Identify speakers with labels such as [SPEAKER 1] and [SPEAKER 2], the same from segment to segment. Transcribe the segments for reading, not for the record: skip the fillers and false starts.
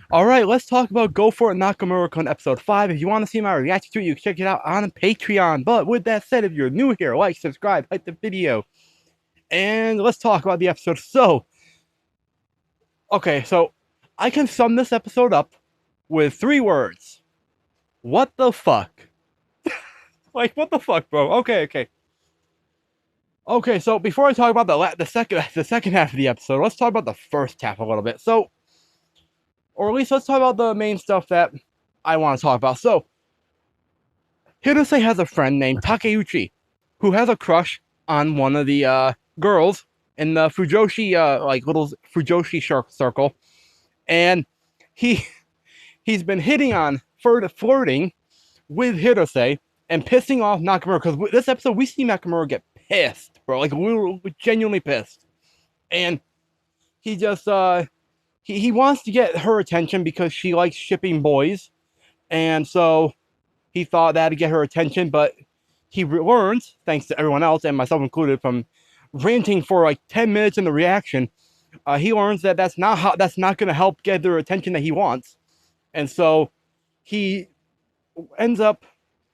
[SPEAKER 1] Alright, let's talk about Go For It Nakamura-Kun episode 5. If you want to see my reaction to it, you can check it out on Patreon. But with that said, if you're new here, like, subscribe, like the video. And let's talk about the episode. So I can sum this episode up with 3 words. What the fuck? Like, what the fuck, bro? Okay. Okay, so before I talk about the second half of the episode, let's talk about the first half a little bit. Or at least let's talk about the main stuff that I want to talk about. So, Hirose has a friend named Takayuchi who has a crush on one of the girls in the Fujoshi, little Fujoshi circle. And he's been hitting on, flirting with Hirose and pissing off Nakamura. Because this episode, we see Nakamura get pissed, bro. Like, we're genuinely pissed. And he just, he wants to get her attention because she likes shipping boys. And so he thought that'd get her attention, but he learns, thanks to everyone else and myself included, from ranting for like 10 minutes in the reaction, he learns that that's not going to help get their attention that he wants. And so he ends up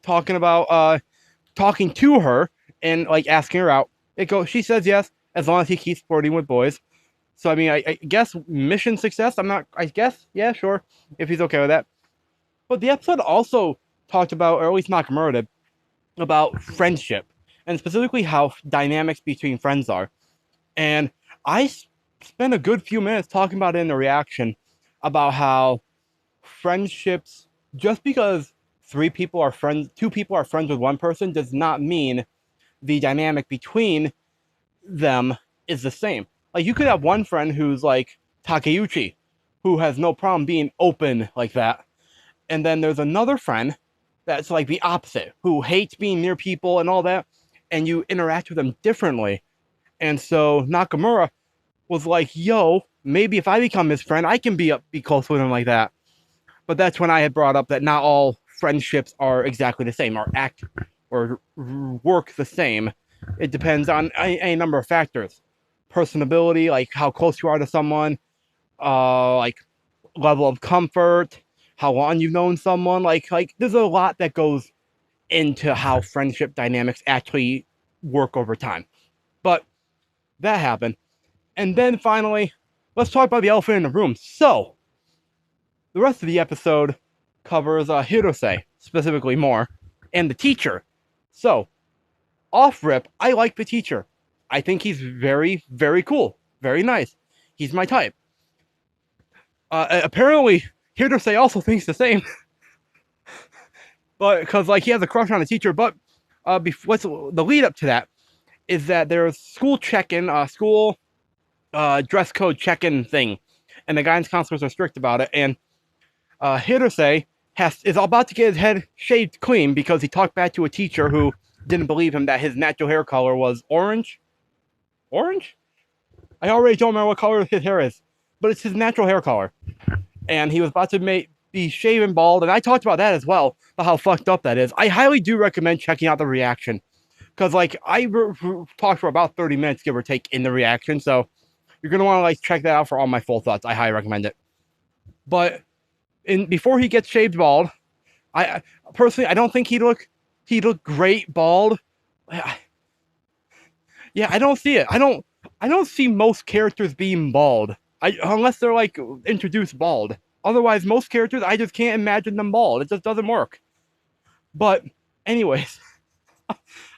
[SPEAKER 1] talking to her and like asking her out. She says yes, as long as he keeps flirting with boys. So I mean, I guess mission success. I guess, yeah, sure, if he's okay with that. But the episode also talked about, or at least Nakamura did, about friendship, and specifically how dynamics between friends are. And I spent a good few minutes talking about it in the reaction about how friendships, just because 2 people are friends with one person, does not mean the dynamic between them is the same. Like, you could have one friend who's like Takayuchi, who has no problem being open like that. And then there's another friend that's like the opposite, who hates being near people and all that, and you interact with them differently. And so Nakamura was like, yo, maybe if I become his friend, I can be close with him like that. But that's when I had brought up that not all friendships are exactly the same, or act or work the same. It depends on a number of factors. Personability, like how close you are to someone, like level of comfort, how long you've known someone. Like there's a lot that goes into how friendship dynamics actually work over time. But that happened. And then finally, let's talk about the elephant in the room. So, the rest of the episode covers Hirose, specifically more, and the teacher. So, off rip, I like the teacher. I think he's very, very cool. Very nice. He's my type. Apparently, Hirose also thinks the same. But, because, like, he has a crush on the teacher. But, what's the lead up to that is that there's school check-in, school dress code check-in thing. And the guidance counselors are strict about it. And Hirose is about to get his head shaved clean because he talked back to a teacher who didn't believe him that his natural hair color was orange. Orange? I already don't remember what color his hair is, but it's his natural hair color. And he was about to be shaven bald, and I talked about that as well, about how fucked up that is. I highly do recommend checking out the reaction, because like I talked for about 30 minutes, give or take, in the reaction, so you're gonna want to like check that out for all my full thoughts. I highly recommend it. But before he gets shaved bald, I personally, I don't think he'd look great bald. Yeah, I don't see it. I don't see most characters being bald. Unless they're like introduced bald. Otherwise, most characters, I just can't imagine them bald. It just doesn't work. But anyways,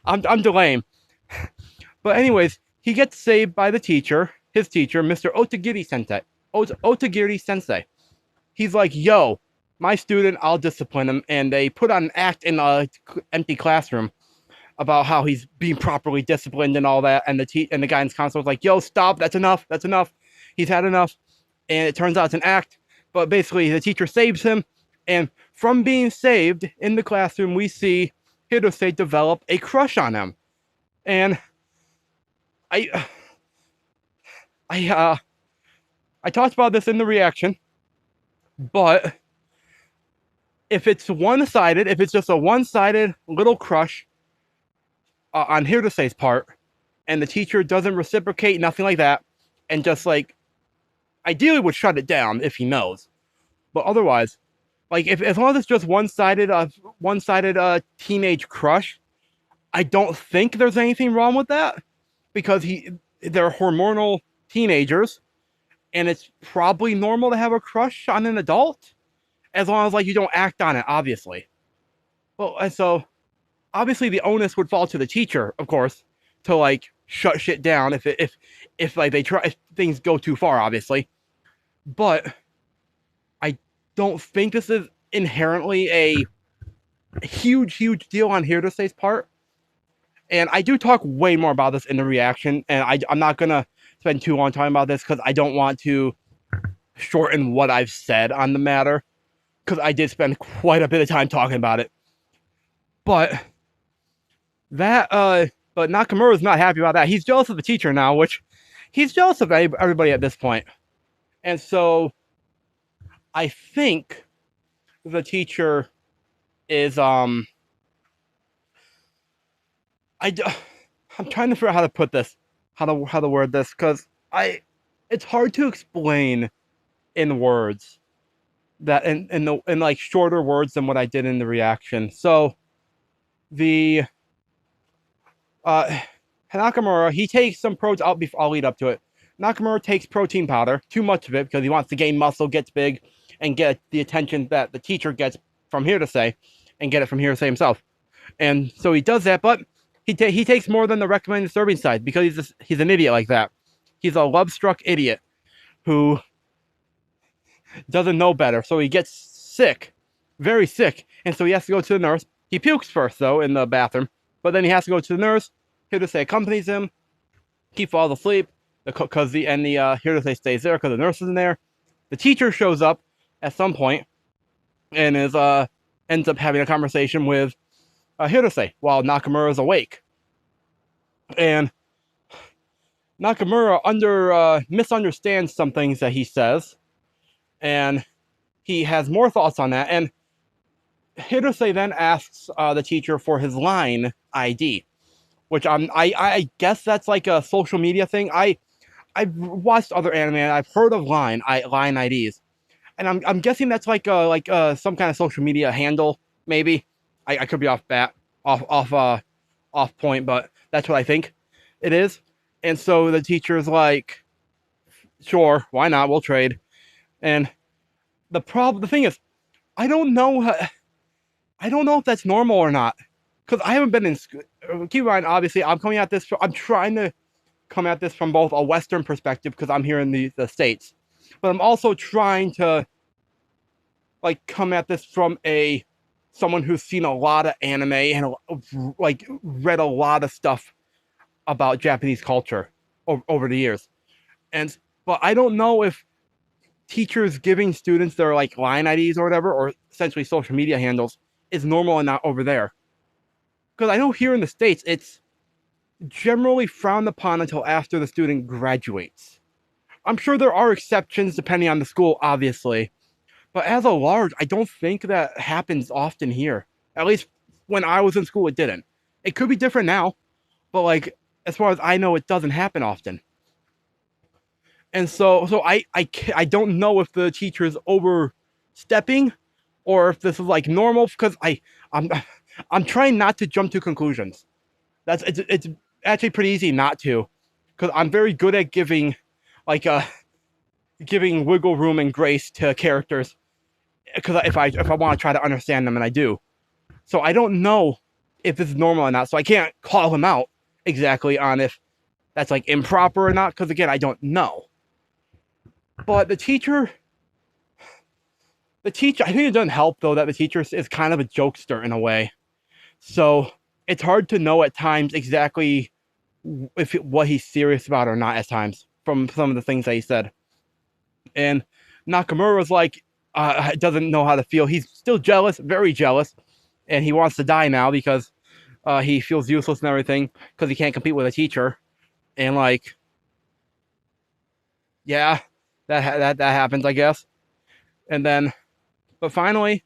[SPEAKER 1] I'm delaying. But anyways, he gets saved by the teacher, his teacher, Mr. Otagiri Sensei. He's like, yo, my student, I'll discipline him. And they put on an act in an empty classroom about how he's being properly disciplined and all that. And the guidance counselor was like, yo, stop, that's enough. He's had enough. And it turns out it's an act. But basically, the teacher saves him. And from being saved in the classroom, we see Hirose develop a crush on him. And I talked about this in the reaction. But if it's one-sided, if it's just a one-sided little crush on Hirose's part, and the teacher doesn't reciprocate, nothing like that, and just like, ideally would shut it down if he knows. But otherwise, like if as long as it's just one sided teenage crush, I don't think there's anything wrong with that because they're hormonal teenagers, and it's probably normal to have a crush on an adult as long as like you don't act on it, obviously. Well, and so obviously the onus would fall to the teacher, of course, to like shut shit down if like if things go too far, obviously. But I don't think this is inherently a huge deal on Hirosei's part. And I do talk way more about this in the reaction, and I'm not gonna spend too long talking about this because I don't want to shorten what I've said on the matter because I did spend quite a bit of time talking about it. But that but Nakamura is not happy about that. He's jealous of the teacher now, which he's jealous of everybody at this point. And so I think the teacher is I'm trying to figure out how to put this, how to word this, because it's hard to explain in words that in like shorter words than what I did in the reaction. So the Nakamura, he takes some protein. I'll lead up to it. Nakamura takes protein powder, too much of it because he wants to gain muscle, gets big, and get the attention that the teacher gets from Hirose, and get it from Hirose himself. And so he does that, but he takes more than the recommended serving size because he's an idiot like that. He's a love-struck idiot who doesn't know better. So he gets sick, very sick, and so he has to go to the nurse. He pukes first, though, in the bathroom, but then he has to go to the nurse. Hirose accompanies him. He falls asleep because Hirose stays there because the nurse isn't there. The teacher shows up at some point and ends up having a conversation with Hirose while Nakamura is awake. And Nakamura misunderstands some things that he says, and he has more thoughts on that. And Hirose then asks the teacher for his line ID, which I guess that's like a social media thing. I've watched other anime and I've heard of line IDs, and I'm guessing that's like some kind of social media handle, maybe. I could be off point, but that's what I think it is. And so the teacher's like, sure, why not? We'll trade. And the thing is, I don't know if that's normal or not, because I haven't been in school. Keep in mind, obviously, I'm trying to come at this from both a Western perspective because I'm here in the States, but I'm also trying to like come at this from someone who's seen a lot of anime and like read a lot of stuff about Japanese culture over the years. But I don't know if teachers giving students their like line IDs or whatever, or essentially social media handles, is normal or not over there. Because I know here in the States, it's generally frowned upon until after the student graduates. I'm sure there are exceptions depending on the school, obviously. But as a large, I don't think that happens often here. At least when I was in school, it didn't. It could be different now, but like as far as I know, it doesn't happen often. And so I don't know if the teacher is overstepping or if this is like normal, because I'm trying not to jump to conclusions. It's actually pretty easy not to, because I'm very good at giving wiggle room and grace to characters, because if I want to try to understand them, and I do. So I don't know if this is normal or not, so I can't call him out exactly on if that's like improper or not, because again, I don't know. But the teacher, I think it doesn't help though that the teacher is kind of a jokester in a way. So it's hard to know at times exactly what he's serious about or not at times from some of the things that he said. And Nakamura's like, doesn't know how to feel. He's still jealous, very jealous, and he wants to die now because he feels useless and everything because he can't compete with a teacher. And like, yeah, that happens, I guess. And then, but finally,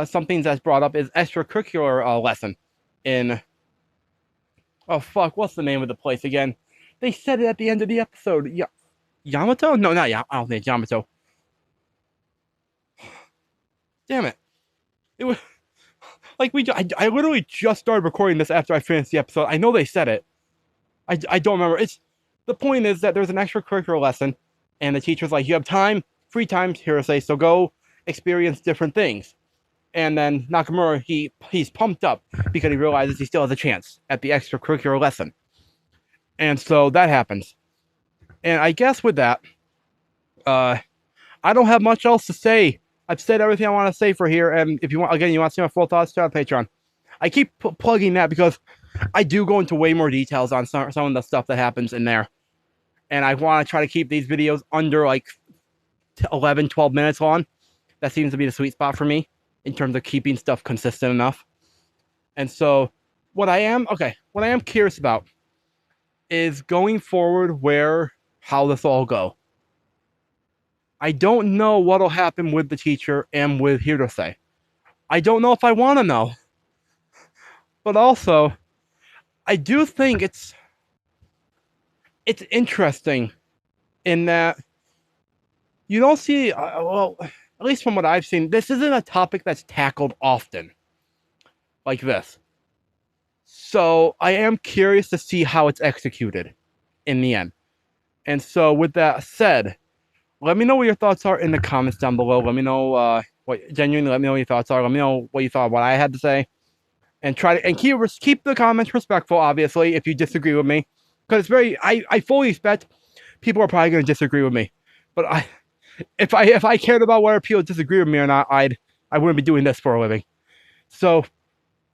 [SPEAKER 1] something that's brought up is extracurricular lesson in. Oh fuck! What's the name of the place again? They said it at the end of the episode. Yamato? No, not I don't think it's Yamato. Damn it. It was like I literally just started recording this after I finished the episode. I know they said it. I don't remember. It's the point is that there's an extracurricular lesson, and the teacher's like, you have time, free time, Hirose, so go experience different things. And then Nakamura, he's pumped up because he realizes he still has a chance at the extracurricular lesson. And so that happens. And I guess with that, I don't have much else to say. I've said everything I want to say for here. And if you want, again, you want to see my full thoughts, check out Patreon. I keep plugging that because I do go into way more details on some of the stuff that happens in there. And I want to try to keep these videos under like 11, 12 minutes long. That seems to be the sweet spot for me in terms of keeping stuff consistent enough. And so what I am curious about is going forward how this will all go. I don't know what'll happen with the teacher and with Hirose. I don't know if I want to know. But also, I do think it's interesting in that you don't see, well, at least from what I've seen, this isn't a topic that's tackled often like this. So I am curious to see how it's executed in the end. And so with that said, let me know what your thoughts are in the comments down below. Let me know genuinely let me know what your thoughts are. Let me know what you thought of what I had to say. And try to keep the comments respectful, obviously, if you disagree with me. Because I fully expect people are probably going to disagree with me. But if I cared about whether people disagree with me or not, I wouldn't be doing this for a living. So,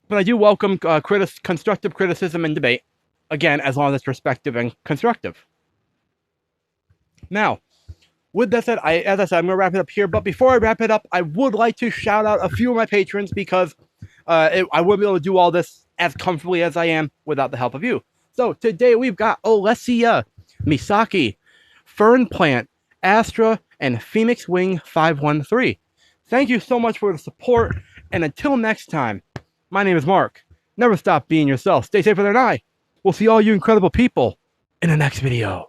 [SPEAKER 1] but I do welcome constructive criticism and debate. Again, as long as it's respectful and constructive. Now, with that said, as I said, I'm going to wrap it up here. But before I wrap it up, I would like to shout out a few of my patrons because I wouldn't be able to do all this as comfortably as I am without the help of you. So today we've got Alessia, Misaki, Fern Plant, Astra, and Phoenix Wing 513. Thank you so much for the support, and until next time, my name is Mark. Never stop being yourself. Stay safer than I. We'll see all you incredible people in the next video.